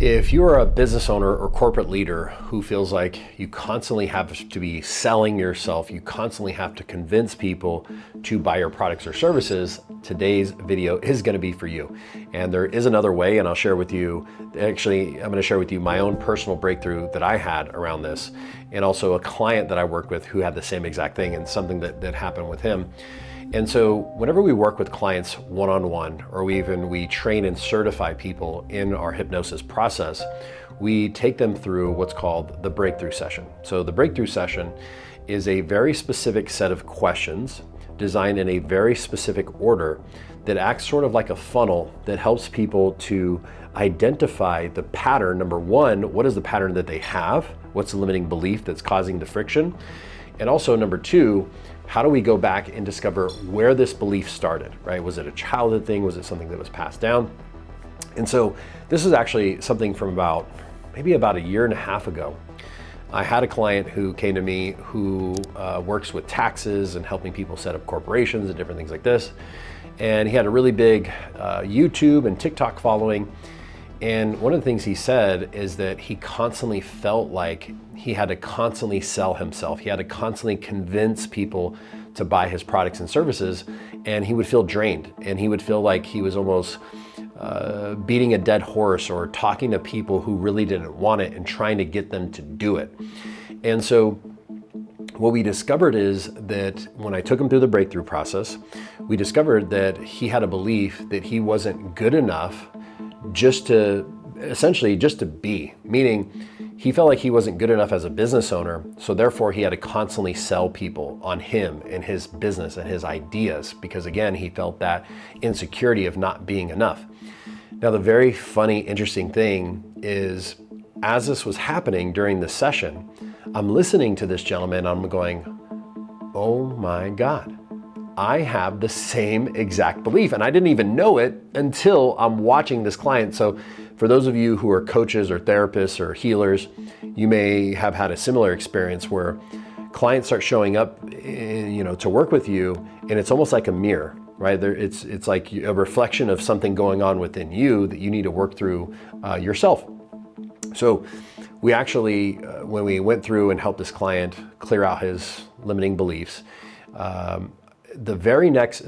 If you're a business owner or corporate leader who feels like you constantly have to be selling yourself, you constantly have to convince people to buy your products or services, today's video is going to be for you. And there is another way, and I'll share with you, actually, I'm going to share with you my own personal breakthrough that I had around this, and also a client that I worked with who had the same exact thing and something that happened with him. And so whenever we work with clients one-on-one, or we train and certify people in our hypnosis process, we take them through what's called the breakthrough session. So the breakthrough session is a very specific set of questions designed in a very specific order that acts sort of like a funnel that helps people to identify the pattern. Number one, what is the pattern that they have? What's the limiting belief that's causing the friction? And also number two, how do we go back and discover where this belief started, right? Was it a childhood thing? Was it something that was passed down? And so this is actually something from maybe about a year and a half ago. I had a client who came to me who works with taxes and helping people set up corporations and different things like this. And he had a really big YouTube and TikTok following. And one of the things he said is that he constantly felt like he had to constantly sell himself. He had to constantly convince people to buy his products and services, and he would feel drained, and he would feel like he was almost beating a dead horse or talking to people who really didn't want it and trying to get them to do it. And so what we discovered is that when I took him through the breakthrough process, we discovered that he had a belief that he wasn't good enough just to be, meaning he felt like he wasn't good enough as a business owner, so therefore he had to constantly sell people on him and his business and his ideas, because again, he felt that insecurity of not being enough. Now, the very funny, interesting thing is, as this was happening during the session, I'm listening to this gentleman, I'm going, oh my God, I have the same exact belief, and I didn't even know it until I'm watching this client. So for those of you who are coaches or therapists or healers, you may have had a similar experience where clients start showing up, to work with you, and it's almost like a mirror, right? It's like a reflection of something going on within you that you need to work through yourself. So we actually, when we went through and helped this client clear out his limiting beliefs, the very next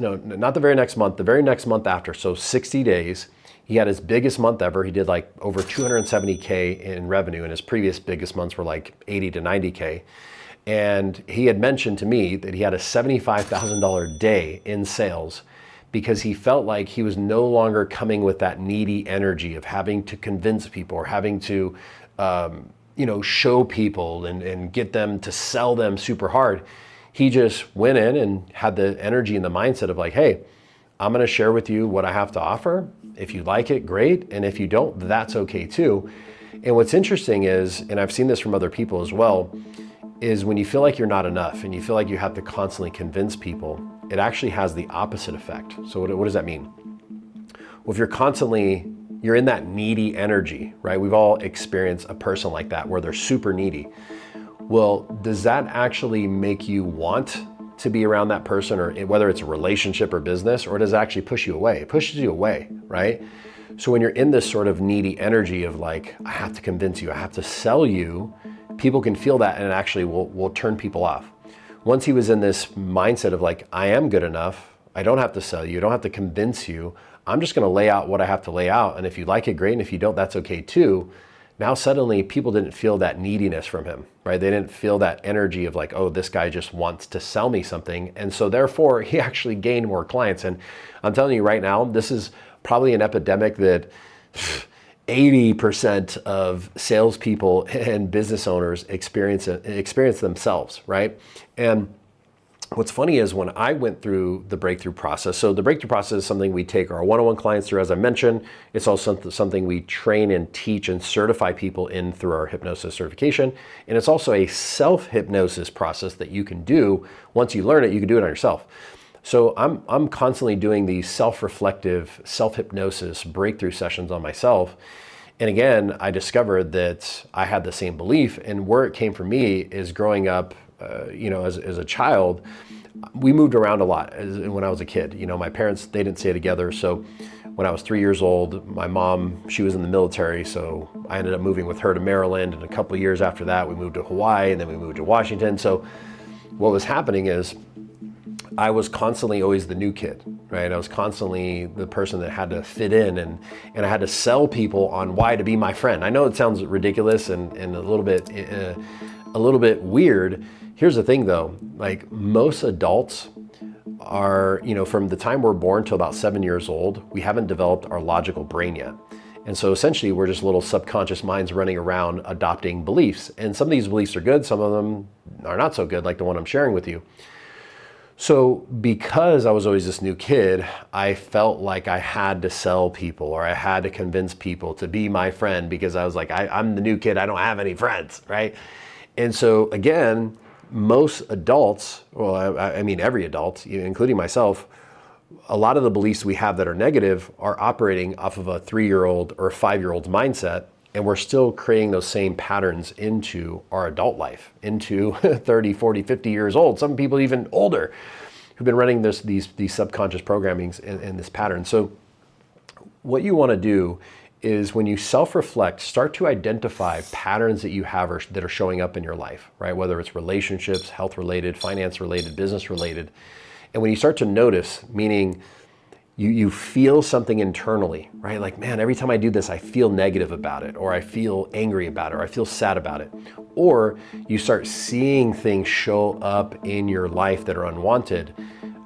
month after, so 60 days, he had his biggest month ever. He did like over 270K in revenue, and his previous biggest months were like 80 to 90K. And he had mentioned to me that he had a $75,000 day in sales because he felt like he was no longer coming with that needy energy of having to convince people or having to, show people and get them to sell them super hard. He just went in and had the energy and the mindset of like, hey, I'm gonna share with you what I have to offer. If you like it, great. And if you don't, that's okay too. And what's interesting is, and I've seen this from other people as well, is when you feel like you're not enough and you feel like you have to constantly convince people, it actually has the opposite effect. So what does that mean? Well, if you're in that needy energy, right? We've all experienced a person like that where they're super needy. Well, does that actually make you want to be around that person, or whether it's a relationship or business, or does it actually push you away? It pushes you away, right? So when you're in this sort of needy energy of like, I have to convince you, I have to sell you, people can feel that and it actually will turn people off. Once he was in this mindset of like, I am good enough, I don't have to sell you, I don't have to convince you, I'm just gonna lay out what I have to lay out, and if you like it, great, and if you don't, that's okay too. Now suddenly people didn't feel that neediness from him, right? They didn't feel that energy of like, oh, this guy just wants to sell me something. And so therefore he actually gained more clients. And I'm telling you right now, this is probably an epidemic that 80% of salespeople and business owners experience themselves, right? And what's funny is when I went through the breakthrough process, so the breakthrough process is something we take our one-on-one clients through, as I mentioned. It's also something we train and teach and certify people in through our hypnosis certification. And it's also a self-hypnosis process that you can do. Once you learn it, you can do it on yourself. So I'm constantly doing these self-reflective, self-hypnosis breakthrough sessions on myself. And again, I discovered that I had the same belief, and where it came from me is growing up as a child, we moved around a lot when I was a kid. My parents, they didn't stay together. So when I was 3 years old. My mom, she was in the military, so I ended up moving with her to Maryland. And a couple of years after that, we moved to Hawaii, and then we moved to Washington. So what was happening is I was constantly always the new kid, right? I was constantly the person that had to fit in, and I had to sell people on why to be my friend. I know it sounds ridiculous and a little bit weird. Here's the thing though, like most adults are, from the time we're born till about 7 years old, we haven't developed our logical brain yet. And so essentially we're just little subconscious minds running around adopting beliefs. And some of these beliefs are good, some of them are not so good, like the one I'm sharing with you. So because I was always this new kid, I felt like I had to sell people, or I had to convince people to be my friend, because I was like, I'm the new kid, I don't have any friends, right? And so again, most adults, well, I mean every adult, including myself, a lot of the beliefs we have that are negative are operating off of a 3-year-old or a 5-year-old's mindset. And we're still creating those same patterns into our adult life, into 30, 40, 50 years old. Some people even older who've been running these subconscious programmings in this pattern. So what you want to do is, when you self-reflect, start to identify patterns that you have that are showing up in your life, right? Whether it's relationships, health-related, finance-related, business-related. And when you start to notice, meaning you feel something internally, right? Like, man, every time I do this, I feel negative about it, or I feel angry about it, or I feel sad about it. Or you start seeing things show up in your life that are unwanted.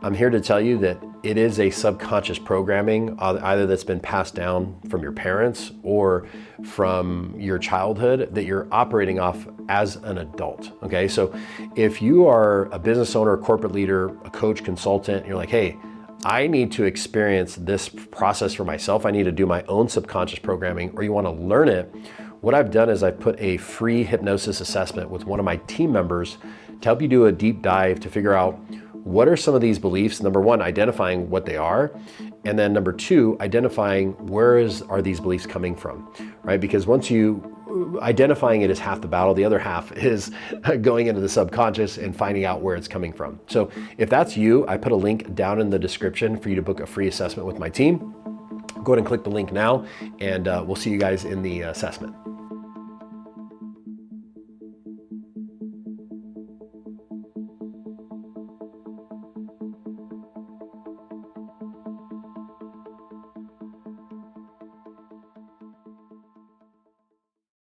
I'm here to tell you that it is a subconscious programming, either that's been passed down from your parents or from your childhood, that you're operating off as an adult, okay? So if you are a business owner, a corporate leader, a coach, consultant, you're like, hey, I need to experience this process for myself. I need to do my own subconscious programming, or you want to learn it. What I've done is I put a free hypnosis assessment with one of my team members to help you do a deep dive to figure out what are some of these beliefs. Number one, identifying what they are. And then number two, identifying are these beliefs coming from, right? Because once identifying it is half the battle. The other half is going into the subconscious and finding out where it's coming from. So if that's you, I put a link down in the description for you to book a free assessment with my team. Go ahead and click the link now, and we'll see you guys in the assessment.